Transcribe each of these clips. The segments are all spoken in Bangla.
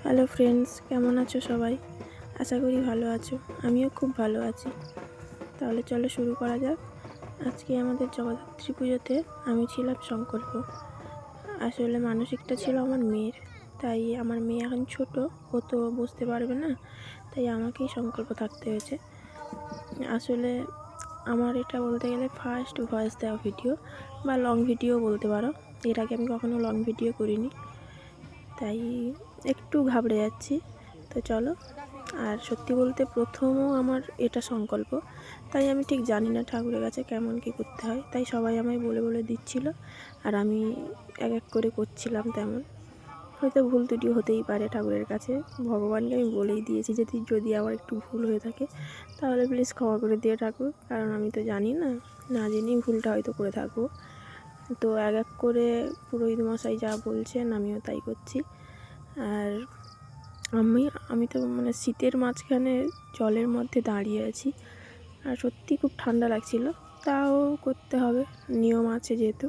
হ্যালো ফ্রেন্ডস, কেমন আছো সবাই? আশা করি ভালো আছো। আমিও খুব ভালো আছি। তাহলে চলো শুরু করা যাক। আজকে আমাদের জগদ্ধাত্রী পুজোতে আমি ছিলাম সংকল্প। আসলে মানসিকটা ছিল আমার মেয়ের, তাই আমার মেয়ে এখন ছোট, ও তো বুঝতে পারবে না, তাই আমাকেই সংকল্প থাকতে হয়েছে। আসলে আমার এটা বলতে গেলে ফার্স্ট ভয়েস দেওয়া ভিডিও বা লং ভিডিও বলতে পারো। এর আগে আমি কখনো লং ভিডিও করিনি, তাই একটু ঘাবড়ে যাচ্ছি। তো চলো। আর সত্যি বলতে প্রথমও আমার এটা সংকল্প, তাই আমি ঠিক জানি না ঠাকুরের কাছে কেমন কী করতে হয়, তাই সবাই আমায় বলে বলে দিচ্ছিল আর আমি এক এক করে করছিলাম। তেমন হয়তো ভুল ত্রুটি হতেই পারে ঠাকুরের কাছে। ভগবানকে আমি বলেই দিয়েছি যে যদি আমার একটু ভুল হয়ে থাকে তাহলে প্লিজ ক্ষমা করে দিয়ে ঠাকুর, কারণ আমি তো জানি না, না জেনেই ভুলটা হয়তো করে থাকবো। তো এক এক করে পুরোহিত মশাই যা বলছেন আমিও তাই করছি। আর আমি তো মানে শীতের মাঝখানে জলের মধ্যে দাঁড়িয়ে আছি, আর সত্যি খুব ঠান্ডা লাগছিল, তাও করতে হবে, নিয়ম আছে যেহেতু,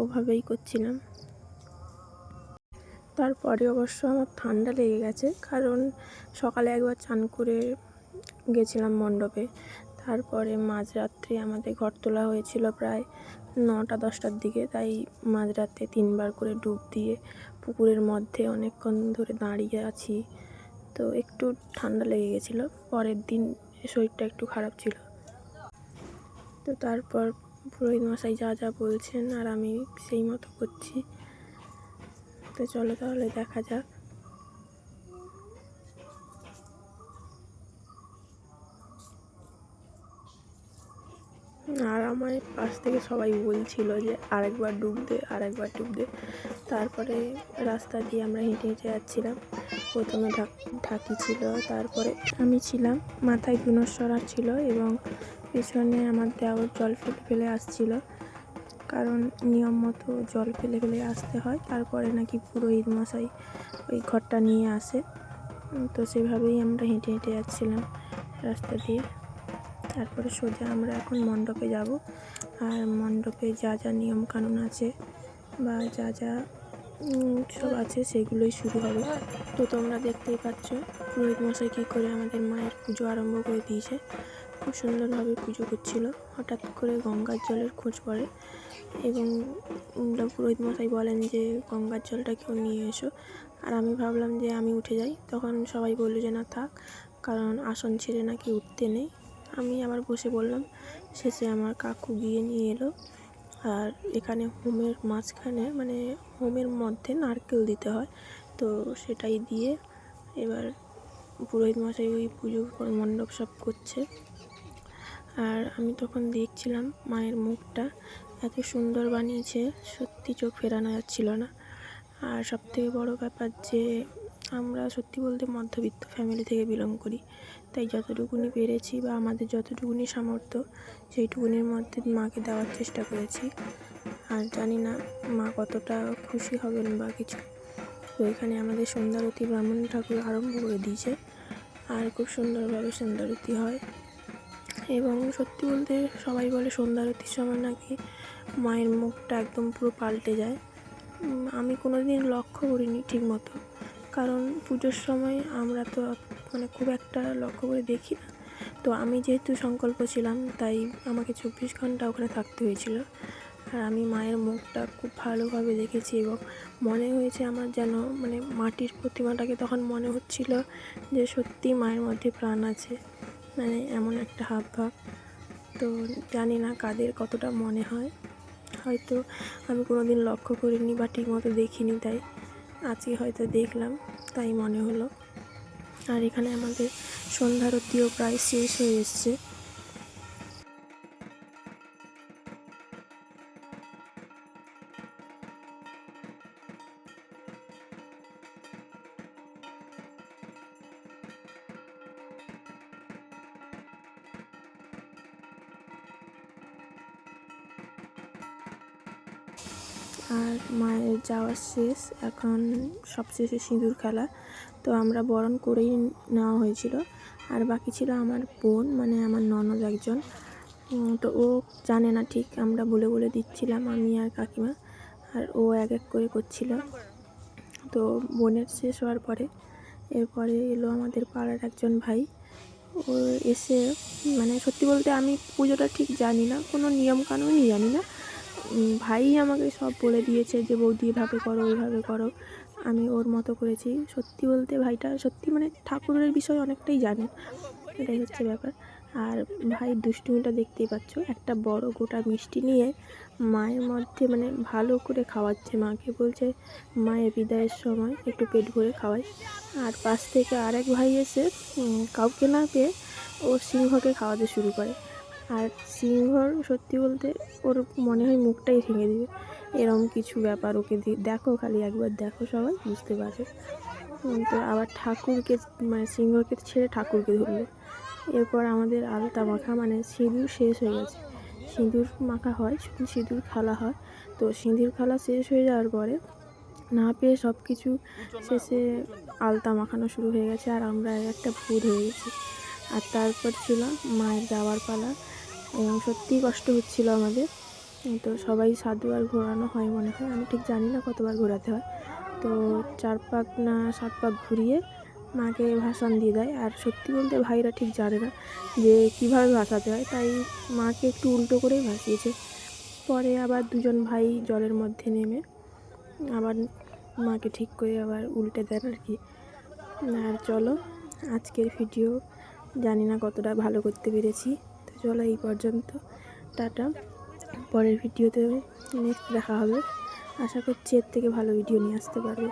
ওভাবেই করছিলাম। তারপরে অবশ্য আমার ঠান্ডা লেগে গেছে, কারণ সকালে একবার চান করে গেছিলাম মণ্ডপে। তারপরে মাঝরাত্রে আমাদের ঘর তোলা হয়েছিল প্রায় 9টা-10টার দিকে, তাই মাঝরাতে 3বার করে ডুব দিয়ে পুকুরের মধ্যে অনেকক্ষণ ধরে দাঁড়িয়ে আছি। তো একটু ঠান্ডা লেগে গেছিলো, পরের দিন শরীরটা একটু খারাপ ছিল। তো তারপর পুরোহিত মশাই যা যা বলছেন আর আমি সেই মতো করছি। তো চলো তাহলে দেখা যাক। আর আমার পাশ থেকে সবাই বলছিল যে আরেকবার ডুব দে। তারপরে রাস্তা দিয়ে আমরা হেঁটে হেঁটে যাচ্ছিলাম। প্রথমে ঢাকি ছিল, তারপরে আমি ছিলাম, মাথায় গুণস্বরা ছিল এবং পেছনে আমার দেওর জল ফেলে ফেলে আসছিল, কারণ নিয়ম মতো জল ফেলে ফেলে আসতে হয়, তারপরে নাকি পুরোহিত মশাই ওই ঘরটা নিয়ে আসে। তো সেভাবেই আমরা হেঁটে হেঁটে যাচ্ছিলাম রাস্তা দিয়ে। তারপরে সোজা আমরা এখন মণ্ডপে যাব, আর মণ্ডপে যা যা নিয়মকানুন আছে বা যা যা সব আছে সেগুলোই শুরু হবে। তো তোমরা দেখতেই পাচ্ছ পুরোহিত মশাই কী করে আমাদের মায়ের পুজো আরম্ভ করে দিয়েছে। খুব সুন্দরভাবে পুজো করছিল। হঠাৎ করে গঙ্গার জলের খোঁজ পড়ে এবং পুরোহিত মশাই বলেন যে গঙ্গার জলটা কেউ নিয়ে এসো। আর আমি ভাবলাম যে আমি উঠে যাই, তখন সবাই বললো যে না থাক, কারণ আসন ছেড়ে নাকি উঠতে নেই। আমি আবার বসে বললাম। শেষে আমার কাকু গিয়ে নিয়ে এলো। আর এখানে হোমের মাঝখানে মানে হোমের মধ্যে নারকেল দিতে হয়, তো সেটাই দিয়ে এবার পুরোহিত মশাই ওই পুজো মণ্ডপ সব করছে। আর আমি তখন দেখছিলাম মায়ের মুখটা এত সুন্দর বানিয়েছে, সত্যি চোখ ফেরানো যাচ্ছিল না। আর সবথেকে বড় ব্যাপার যে আমরা সত্যি বলতে মধ্যবিত্ত ফ্যামিলি থেকে বিলং করি, তাই যতটুকুনি পেরেছি বা আমাদের যতটুকুনি সামর্থ্য সেইটুকুনির মধ্যে মাকে দেওয়ার চেষ্টা করেছি। আর জানি না মা কতটা খুশি হবেন বা কিছু। তো এখানে আমাদের সন্ধ্যারতি ব্রাহ্মণ ঠাকুর আরম্ভ করে দিয়েছে, আর খুব সুন্দরভাবে সন্ধ্যারতি হয়। এবং সত্যি বলতে সবাই বলে সন্ধ্যারতির সময় নাকি মায়ের মুখটা একদম পুরো পাল্টে যায়। আমি কোনো দিন লক্ষ্য করিনি ঠিক মতো, কারণ পুজোর সময় আমরা তো মানে খুব একটা লক্ষ্য করে দেখি না। তো আমি যেহেতু সংকল্প ছিলাম, তাই আমাকে 24 ঘন্টা ওখানে থাকতে হয়েছিল। আর আমি মায়ের মুখটা খুব ভালোভাবে দেখেছি এবং মনে হয়েছে আমার যেন মানে মাটির প্রতিমাটাকে তখন মনে হচ্ছিল যে সত্যি মায়ের মধ্যে প্রাণ আছে, মানে এমন একটা হাবভাব। তো জানি না কাদের কতটা মনে হয়, হয়তো আমি কোনো দিন লক্ষ্য করিনি বা ঠিকমতো দেখিনি, তাই আজকে হয়তো দেখলাম, তাই মনে হলো। আর এখানে আমাদের সন্ধ্যারতিও প্রায় শেষ হয়ে এসছে। আর মায়ের যাওয়া শেষ, এখন সবশেষে সিঁদুর খেলা। তো আমরা বরণ করেই নেওয়া হয়েছিল। আর বাকি ছিল আমার বোন, মানে আমার ননদ একজন। তো ও জানে না ঠিক, আমরা বলে বলে দিচ্ছিলাম আমি আর কাকিমা, আর ও এক এক করে করছিল। তো বোনের শেষ হওয়ার পরে এরপরে এলো আমাদের পাড়ার একজন ভাই। ও এসে মানে সত্যি বলতে আমি পুজোটা ঠিক জানি না, কোনো নিয়মকানুনই জানি না। ভাই আমাকে সব বলে দিয়েছে যে বৌদি এভাবে করো ওইভাবে করো, আমি ওর মতো করেছি। সত্যি বলতে ভাইটা সত্যি মানে ঠাকুরের বিষয়ে অনেকটাই জানে, এটাই হচ্ছে ব্যাপার। আর ভাইয়ের দুষ্টুমিটা দেখতেই পাচ্ছ, একটা বড় গোটা মিষ্টি নিয়ে মায়ের মধ্যে মানে ভালো করে খাওয়াচ্ছে মাকে, বলছে মায়ের বিদায়ের সময় একটু পেট ভরে খাওয়াই। আর পাশ থেকে আরেক ভাই এসে কাউকে না পেয়ে ও সিংহকে খাওয়াতে শুরু করে। আর সিংহর সত্যি বলতে ওর মনে হয় মুখটাই ভেঙে দিবে, এরম কিছু ব্যাপার। ওকে দেখো, খালি একবার দেখো, সবাই বুঝতে পারবে। তো আবার ঠাকুরকে মানে সিংহকে ছেড়ে ঠাকুরকে ধরলো। এরপর আমাদের আলতা মাখা মানে সিঁদুর শেষ হয়ে গেছে, সিঁদুর মাখা হয়, সিঁদুর খেলা হয়। তো সিঁদুর খেলা শেষ হয়ে যাওয়ার পরে না পেয়ে সব কিছু শেষে আলতা মাখানো শুরু হয়ে গেছে, আর আমরা একটা ভূত হয়ে গেছি। আর তারপর ছিল মায়ের যাওয়ার পালা, এবং সত্যিই কষ্ট হচ্ছিল আমাদের। তো সবাই 7বার ঘোরানো হয় মনে হয়, আমি ঠিক জানি না কতবার ঘোরাতে হয়। তো 4 পাক না 7 পাক ঘুরিয়ে মাকে ভাসান দিয়ে দেয়। আর সত্যি বলতে ভাইরা ঠিক জানে না যে কীভাবে ভাসাতে হয়, তাই মাকে একটু উল্টো করেই ভাসিয়েছে। পরে আবার দুজন ভাই জলের মধ্যে নেমে আবার মাকে ঠিক করে আবার উল্টে দেন আর কি। আর চলো, আজকের ভিডিও জানি না কতটা ভালো করতে পেরেছি। তো চলো এই পর্যন্ত, টাটা। পরের ভিডিওতে নেক্সট দেখা হবে, আশা করছি এর থেকে ভালো ভিডিও নিয়ে আসতে পারবো।